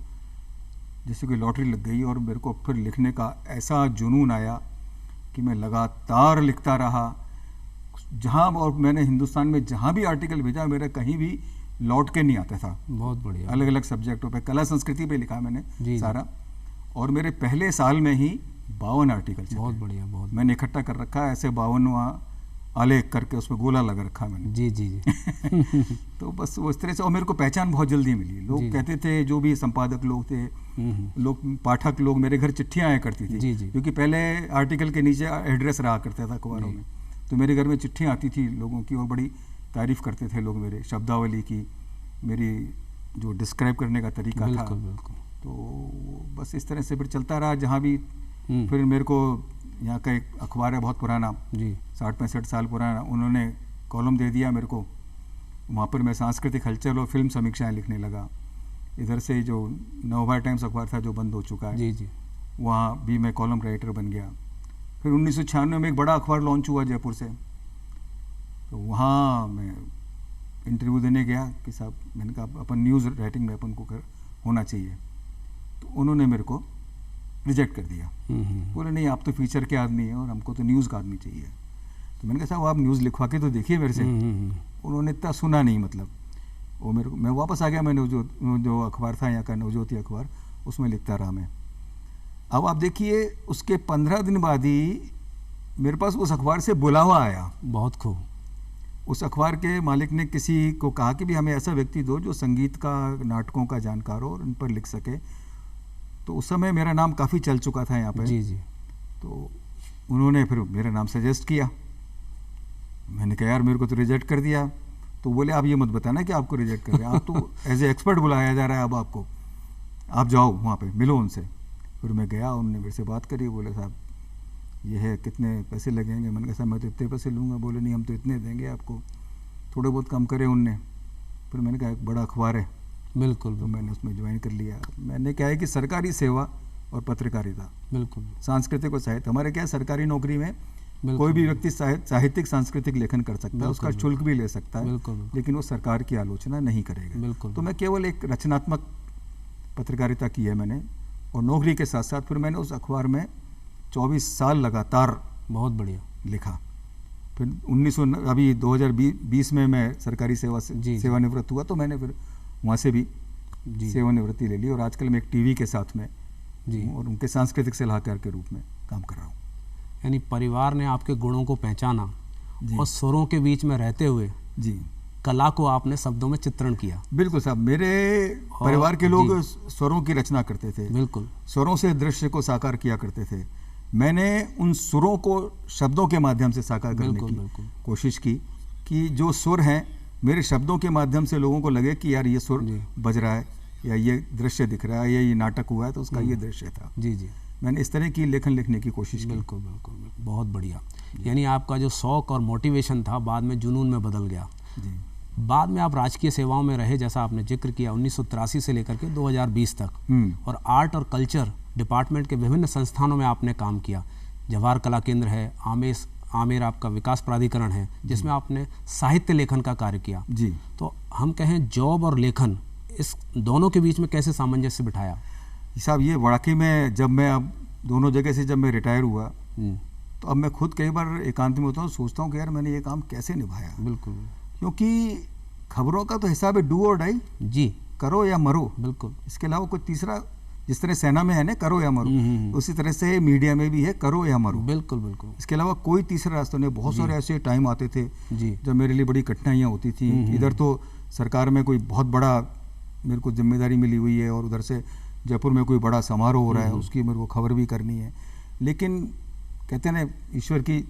जैसे कोई लॉटरी लग गई और मेरे को फिर लिखने का ऐसा जुनून आया कि मैं लगातार लिखता रहा। जहाँ, और मैंने हिंदुस्तान में जहाँ भी आर्टिकल भेजा मेरा कहीं भी लौट के नहीं आता था। बहुत बढ़िया। अलग अलग सब्जेक्टों पे, कला संस्कृति पे लिखा मैंने जी, सारा, और मेरे पहले साल में ही 52 आर्टिकल छपे। बहुत बढ़िया, बहुत मैंने इकट्ठा कर रखा है ऐसे 52वां आलेख करके, उसमें गोला लगा रखा मैंने। जी जी जी। तो बस वो इस तरह से, और मेरे को पहचान बहुत जल्दी मिली। लोग जी। कहते थे, जो भी संपादक लोग थे, लोग, पाठक लोग, मेरे घर चिट्ठियाँ आया करती थी। जी, जी। क्योंकि पहले आर्टिकल के नीचे एड्रेस रहा करता था अखबारों जी। में, तो मेरे घर में चिट्ठियाँ आती थी लोगों की, और बड़ी तारीफ करते थे लोग मेरे शब्दावली की, मेरी जो डिस्क्राइब करने का तरीका था। बिल्कुल बिल्कुल। तो बस इस तरह से फिर चलता रहा जहाँ भी। हम्म। फिर मेरे को यहाँ का एक अखबार है बहुत पुराना, जी 60-65 साल पुराना, उन्होंने कॉलम दे दिया मेरे को। वहाँ पर मैं सांस्कृतिक हलचल और फिल्म समीक्षाएं लिखने लगा। इधर से जो नवभारत टाइम्स अखबार था जो बंद हो चुका है, जी जी। वहाँ भी मैं कॉलम राइटर बन गया। फिर 1996 में एक बड़ा अखबार लॉन्च हुआ जयपुर से, तो वहाँ मैं इंटरव्यू देने गया कि साहब, मैंने कहा अपन न्यूज़ राइटिंग में अपन को होना चाहिए। तो उन्होंने मेरे को रिजेक्ट कर दिया। बोले नहीं, आप तो फीचर के आदमी हैं और हमको तो न्यूज़ का आदमी चाहिए। तो मैंने कहा साहब, आप न्यूज़ लिखवा के तो देखिए मेरे से। उन्होंने इतना सुना नहीं, मतलब वो मेरे को, मैं वापस आ गया। मैंने जो अखबार था यहाँ का, नवज्योति अखबार, उसमें लिखता रहा मैं। अब आप देखिए, उसके 15 दिन बाद ही मेरे पास उस अखबार से बुलावा आया। बहुत खूब। उस अखबार के मालिक ने किसी को कहा कि भी हमें ऐसा व्यक्ति दो जो संगीत का, नाटकों का जानकार हो और इन पर लिख सके। तो उस समय मेरा नाम काफ़ी चल चुका था यहाँ पर। जी जी। तो उन्होंने फिर मेरा नाम सजेस्ट किया। मैंने कहा यार, मेरे को तो रिजेक्ट कर दिया। तो बोले आप ये मत बताना कि आपको रिजेक्ट कर रहे हैं, आप तो एज ए एक्सपर्ट बुलाया जा रहा है अब आपको, आप जाओ वहाँ पे मिलो उनसे। फिर मैं गया, उन्होंने मेरे से बात करी। बोले साहब ये है, कितने पैसे लगेंगे? मैंने कहा साहब मैं तो इतने पैसे लूँगा। बोले नहीं, हम तो इतने देंगे आपको। थोड़े बहुत कम करे उनने। फिर मैंने कहा एक बड़ा अखबार है, बिल्कुल। तो मैंने उसमें ज्वाइन कर लिया। मैंने क्या है कि सरकारी सेवा और पत्रकारिता, बिल्कुल। सांस्कृतिक और साहित्य, हमारे क्या है, सरकारी नौकरी में बिल्कुल। कोई भी व्यक्ति साहित्यिक सांस्कृतिक लेखन कर सकता है, बिल्कुल, उसका बिल्कुल। शुल्क भी ले सकता है, बिल्कुल, बिल्कुल। लेकिन वो सरकार की आलोचना नहीं करेगा। बिल्कुल। तो मैं केवल एक रचनात्मक पत्रकारिता की है मैंने, और नौकरी के साथ साथ फिर मैंने उस अखबार में 24 साल लगातार बहुत बढ़िया। लिखा। फिर 2020 में मैं सरकारी सेवा से जी, जी। सेवानिवृत्त हुआ, तो मैंने फिर वहाँ से भी जी सेवानिवृत्ति ले ली, और आजकल मैं एक टीवी के साथ में जी। और उनके सांस्कृतिक सलाहकार के रूप में काम कर रहा हूँ। यानी परिवार ने आपके गुणों को पहचाना जी। और स्वरों के बीच में रहते हुए जी कला को आपने शब्दों में चित्रण किया। बिल्कुल साहब, मेरे और परिवार के लोग स्वरों की रचना करते थे, बिल्कुल। स्वरों से दृश्य को साकार किया करते थे। मैंने उन सुरों को शब्दों के माध्यम से साकार करने बिल्कुल, की बिल्कुल। कोशिश की, कि जो सुर हैं मेरे शब्दों के माध्यम से लोगों को लगे कि यार ये सुर जी। बज रहा है, या ये दृश्य दिख रहा है, या ये नाटक हुआ है तो उसका ये दृश्य था। जी जी। मैंने इस तरह की लेखन लिखने की कोशिश की। बिल्कुल बिल्कुल बिल्कुल। बहुत बढ़िया। यानी आपका जो शौक और मोटिवेशन था बाद में जुनून में बदल गया। जी बाद में आप राजकीय सेवाओं में रहे, जैसा आपने जिक्र किया, 1983 से लेकर के 2020 तक, और आर्ट और कल्चर डिपार्टमेंट के विभिन्न संस्थानों में आपने काम किया। जवाहर कला केंद्र है, आमेर आपका विकास प्राधिकरण है, जिसमें आपने साहित्य लेखन का कार्य किया। जी। तो हम कहें जॉब और लेखन, इस दोनों के बीच में कैसे सामंजस्य बिठाया? साहब ये वाकई में, जब मैं अब दोनों जगह से जब मैं रिटायर हुआ, हम्म, तो अब मैं खुद कई बार एकांत में होता हूँ, सोचता हूँ कि यार मैंने ये काम कैसे निभाया। बिल्कुल। क्योंकि खबरों का तो हिसाब है डू और डाई, जी करो या मरो। बिल्कुल। इसके अलावा कोई तीसरा, जिस तरह सेना में है ना करो या मरो, हम्म। उसी तरह से मीडिया में भी है करो या मरो। बिल्कुल बिल्कुल। इसके अलावा कोई तीसरा रास्ता नहीं। बहुत सारे ऐसे टाइम आते थे जी जब मेरे लिए बड़ी कठिनाइयाँ होती थी। इधर तो सरकार में कोई बहुत बड़ा मेरे को जिम्मेदारी मिली हुई है, और उधर से जयपुर में कोई बड़ा समारोह हो रहा है, उसकी मेरे को खबर भी करनी है। लेकिन कहते हैं ना, ईश्वर की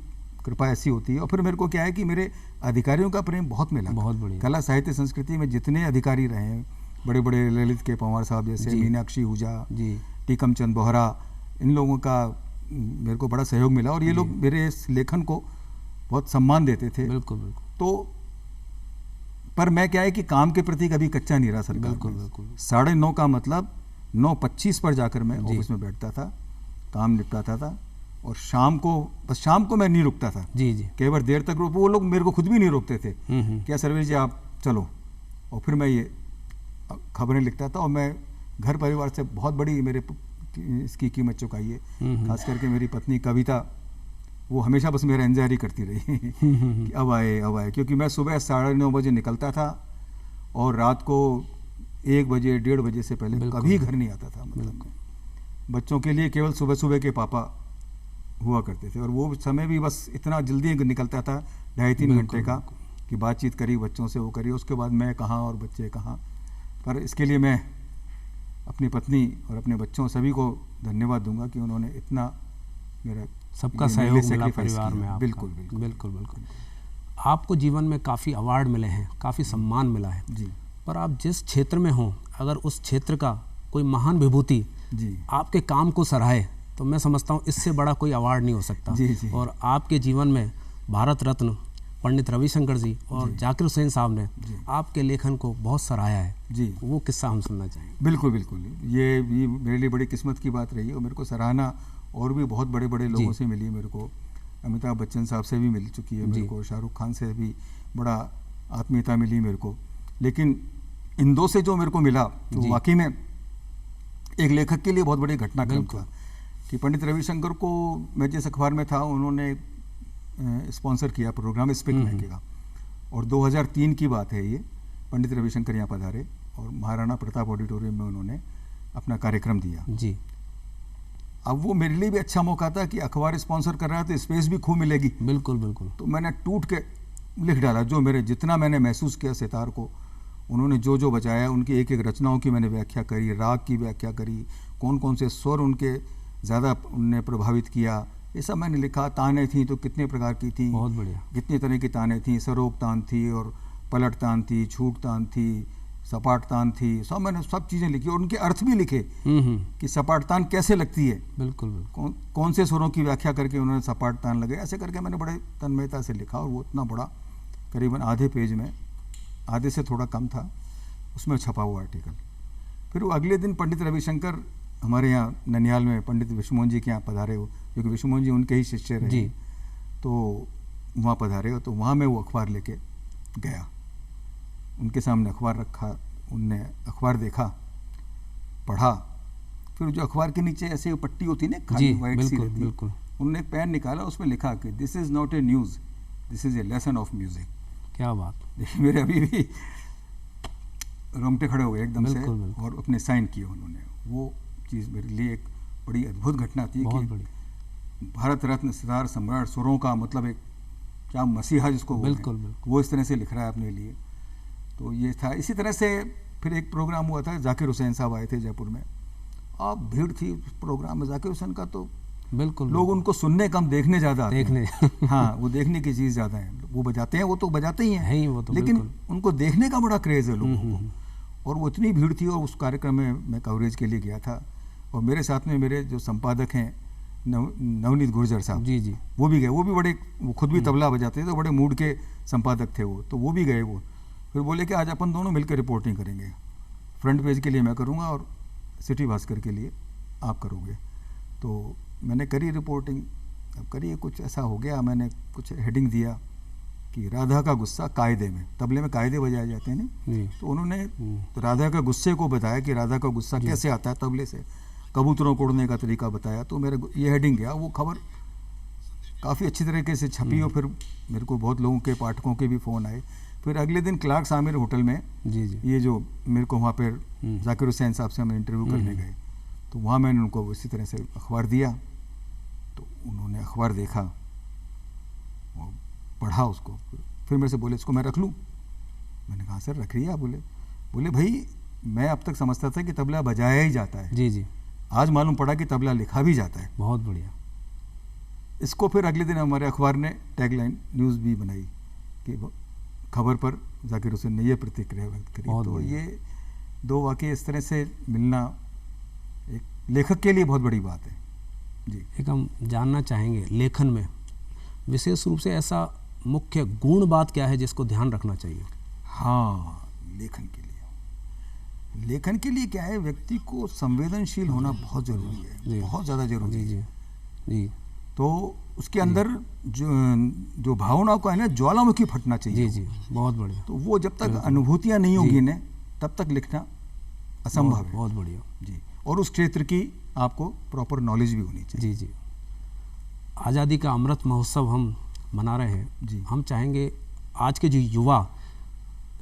कृपा ऐसी होती है। और फिर मेरे को क्या है कि मेरे अधिकारियों का प्रेम बहुत मिला। बहुत बढ़िया। कला साहित्य संस्कृति में जितने अधिकारी रहे हैं, बड़े बड़े ललित के पंवार साहब जैसे, जी। मीनाक्षी हुजा, जी टीकम चंद बोहरा, इन लोगों का मेरे को बड़ा सहयोग मिला, और ये लोग मेरे इस लेखन को बहुत सम्मान देते थे। बिल्कुल बिल्कुल। तो पर मैं क्या है कि काम के प्रति कभी कच्चा नहीं रहा सरकार बिल्कुल में। बिल्कुल। 9:30 का मतलब 9:25 पर जाकर मैं जी। ऑफिस में बैठता था, काम निपटाता था, और शाम को मैं नहीं रुकता था। जी जी। कई बार देर तक वो लोग मेरे को खुद भी नहीं रोकते थे। हम्म। क्या सर्वेश जी आप चलो, और फिर मैं ये खबरें लिखता था। और मैं घर परिवार से बहुत बड़ी मेरे इसकी कीमत चुकाई है। खास करके मेरी पत्नी कविता, वो हमेशा बस मेरा इंतजार करती रही कि अब आए, क्योंकि मैं सुबह 9:30 बजे निकलता था और रात को 1 बजे 1:30 बजे से पहले कभी घर नहीं आता था। मतलब बच्चों के लिए केवल सुबह सुबह के पापा हुआ करते थे, और वो समय भी बस इतना जल्दी निकलता था, 2.5-3 घंटे का, कि बातचीत करी बच्चों से, वो करी, उसके बाद मैं कहाँ और बच्चे कहाँ। पर इसके लिए मैं अपनी पत्नी और अपने बच्चों सभी को धन्यवाद दूंगा कि उन्होंने इतना मेरा सबका सहयोग मिला परिवार में आपका। बिल्कुल। आपको जीवन में काफ़ी अवार्ड मिले हैं, काफ़ी सम्मान मिला है जी। पर आप जिस क्षेत्र में हों, अगर उस क्षेत्र का कोई महान विभूति जी आपके काम को सराहे तो मैं समझता हूँ इससे बड़ा कोई अवार्ड नहीं हो सकता। जी। और आपके जीवन में भारत रत्न पंडित रविशंकर जी और जाकिर हुसैन साहब ने आपके लेखन को बहुत सराहा है जी। वो किस्सा हम सुनना चाहेंगे। बिल्कुल, ये भी मेरे लिए बड़ी किस्मत की बात रही है, और मेरे को सराहना और भी बहुत बड़े बड़े लोगों से मिली। मेरे को अमिताभ बच्चन साहब से भी मिल चुकी है, मेरे को शाहरुख खान से भी बड़ा आत्मीयता मिली मेरे को, लेकिन इन दो से जो मेरे को मिला तो वाकई में एक लेखक के लिए बहुत बड़ी घटनाक्रम था कि पंडित रविशंकर को, मैं जिस अखबार में था, उन्होंने स्पॉन्सर किया प्रोग्राम स्पीक महंगे का, और 2003 की बात है ये। पंडित रविशंकर यहाँ पधारे और महाराणा प्रताप ऑडिटोरियम में उन्होंने अपना कार्यक्रम दिया जी। अब वो मेरे लिए भी अच्छा मौका था कि अखबार स्पॉन्सर कर रहा है तो स्पेस भी खूब मिलेगी। बिल्कुल। तो मैंने टूट के लिख डाला, जो मेरे जितना मैंने महसूस किया सितार को, उन्होंने जो जो बजाया, उनकी एक एक रचनाओं की मैंने व्याख्या करी, राग की व्याख्या करी, कौन कौन से स्वर उनके ज़्यादा उनने प्रभावित किया, ये सब मैंने लिखा। तानें थी तो कितने प्रकार की थी, बहुत बढ़िया, कितने तरह की तानें थी, सरोग तान थी और पलट तान थी, छूट तान थी, सपाट तान थी, सब मैंने सब चीज़ें लिखी और उनके अर्थ भी लिखे कि सपाट तान कैसे लगती है। बिल्कुल। कौन से स्वरों की व्याख्या करके उन्होंने सपाट तान लगे, ऐसे करके मैंने बड़े तन्मयता से लिखा, और वो इतना बड़ा करीबन आधे पेज में, आधे से थोड़ा कम था, उसमें छपा हुआ आर्टिकल। फिर वो अगले दिन पंडित रविशंकर हमारे यहाँ ननिहाल में पंडित विश्वमोहन जी के यहाँ पधारे हो, क्योंकि विश्वमोहन जी उनके ही शिष्य रहे, तो वहाँ पधारे हो, तो वहाँ मैं वो अखबार लेके गया, उनके सामने अखबार रखा, उनने अखबार देखा, पढ़ा, फिर जो अखबार के नीचे ऐसे पट्टी होती ना खाली वाइट सी रहती, बिल्कुल, उन्होंने एक पेन निकाला, उसमें लिखा कि this is not a news, this is a lesson of music. क्या बात। देखिए मेरे अभी भी रोंगटे खड़े हो गए एकदम से, बिल्कुल। और अपने साइन किए उन्होंने। वो चीज़ मेरे लिए एक बड़ी अद्भुत घटना थी कि भारत रत्न सितार सम्राट सुरों का मतलब एक क्या मसीहा जिसको बिल्कुल, वो इस तरह से लिख रहा है अपने लिए। तो ये था। इसी तरह से फिर एक प्रोग्राम हुआ था, जाकिर हुसैन साहब आए थे जयपुर में, अब भीड़ थी प्रोग्राम में जाकिर हुसैन का, तो बिल्कुल लोग उनको सुनने कम देखने ज़्यादा देखने हाँ, वो देखने की चीज़ ज़्यादा है। वो बजाते हैं, वो तो बजाते ही हैं, वो तो लेकिन उनको देखने का बड़ा क्रेज़ है लोगों को। और वो इतनी भीड़ थी, और उस कार्यक्रम में मैं कवरेज के लिए गया था, और मेरे साथ में मेरे जो संपादक हैं नवनीत गुर्जर साहब, जी, वो भी गए। वो भी बड़े, वो खुद भी तबला बजाते थे, तो बड़े मूड के संपादक थे वो, तो वो भी गए। वो फिर बोले कि आज अपन दोनों मिलकर रिपोर्टिंग करेंगे, फ्रंट पेज के लिए मैं करूँगा और सिटी भास्कर के लिए आप करोगे। तो मैंने करी रिपोर्टिंग। अब करिए, कुछ ऐसा हो गया, मैंने कुछ हेडिंग दिया कि राधा का गुस्सा कायदे में, तबले में कायदे बजाए जाते हैं ना, तो उन्होंने राधा का गुस्से को बताया कि राधा का गुस्सा कैसे आता है तबले से, कबूतरों को उड़ने का तरीका बताया। तो मेरा ये हेडिंग गया, वो खबर काफ़ी अच्छी तरीके से छपी, और फिर मेरे को बहुत लोगों के पाठकों के भी फ़ोन आए। फिर अगले दिन क्लार्क आमिर होटल में ये जो मेरे को वहाँ पर जाकिर हुसैन साहब से हम इंटरव्यू करने गए, तो वहाँ मैंने उनको इसी तरह से अखबार दिया। तो उन्होंने अखबार देखा और पढ़ा उसको, फिर मेरे से बोले इसको मैं रख लूँ। मैंने कहा सर रख लिया। बोले भाई मैं अब तक समझता था कि तबला बजाया ही जाता है, जी, आज मालूम पड़ा कि तबला लिखा भी जाता है। बहुत बढ़िया। इसको फिर अगले दिन हमारे अखबार ने टैगलाइन न्यूज़ भी बनाई कि खबर पर जाकिर हुसैन ने ये प्रतिक्रिया व्यक्त करी। तो ये दो वाकई इस तरह से मिलना एक लेखक के लिए बहुत बड़ी बात है जी। एक हम जानना चाहेंगे लेखन में विशेष रूप से ऐसा मुख्य गुण बात क्या है जिसको ध्यान रखना चाहिए? हाँ, लेखन के लिए क्या है, व्यक्ति को संवेदनशील होना बहुत ज़रूरी है, बहुत ज़्यादा ज़रूरी है जी। तो उसके अंदर जो भावनाओं का है ना, ज्वालामुखी फटना चाहिए। जी, बहुत बढ़िया। तो वो जब तक अनुभूतियाँ नहीं होगी ना, तब तक लिखना असंभव है। बहुत बढ़िया जी। और उस क्षेत्र की आपको प्रॉपर नॉलेज भी होनी चाहिए। जी। आज़ादी का अमृत महोत्सव हम मना रहे हैं जी। हम चाहेंगे आज के जो युवा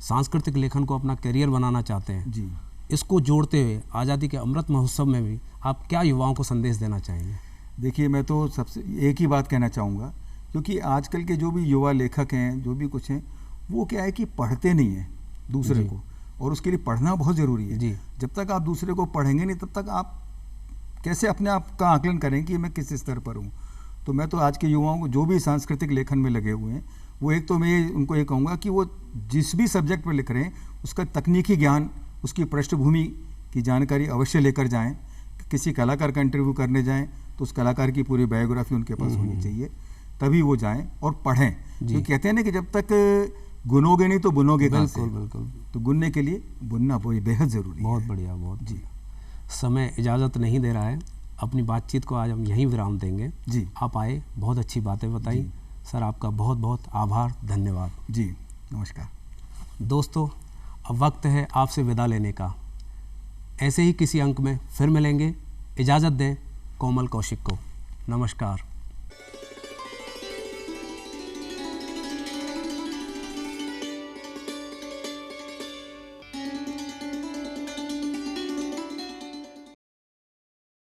सांस्कृतिक लेखन को अपना करियर बनाना चाहते हैं जी। इसको जोड़ते हुए आज़ादी के अमृत महोत्सव में भी आप क्या युवाओं को संदेश देना चाहेंगे? देखिए, मैं तो सबसे एक ही बात कहना चाहूँगा, क्योंकि आजकल के जो भी युवा लेखक हैं, जो भी कुछ हैं, वो क्या है कि पढ़ते नहीं हैं दूसरे जी। को, और उसके लिए पढ़ना बहुत ज़रूरी है। जी। जब तक आप दूसरे को पढ़ेंगे नहीं, तब तक आप कैसे अपने आप का आकलन करें कि मैं किस स्तर पर हूँ। तो मैं तो आज के युवाओं को जो भी सांस्कृतिक लेखन में लगे हुए हैं, वो एक तो मैं उनको ये कहूँगा कि वो जिस भी सब्जेक्ट पर लिख रहे हैं उसका तकनीकी ज्ञान, उसकी पृष्ठभूमि की जानकारी अवश्य लेकर जाएं। किसी कलाकार का इंटरव्यू करने जाएं तो उस कलाकार की पूरी बायोग्राफी उनके पास होनी चाहिए, तभी वो जाएं और पढ़ें। जी। तो कहते हैं ना कि जब तक गुनोगे नहीं तो बुनोगे कहाँ से। बिल्कुल बिल्कुल, तो गुनने के लिए बुनना वो बेहद ज़रूरी बहुत है। बढ़िया, बहुत जी। समय इजाज़त नहीं दे रहा है, अपनी बातचीत को आज हम यहीं विराम देंगे। जी। आप आए, बहुत अच्छी बातें बताई सर, आपका बहुत बहुत आभार, धन्यवाद। जी, नमस्कार। दोस्तों, अब वक्त है आपसे विदा लेने का। ऐसे ही किसी अंक में फिर मिलेंगे। इजाज़त दें कोमल कौशिक को। नमस्कार।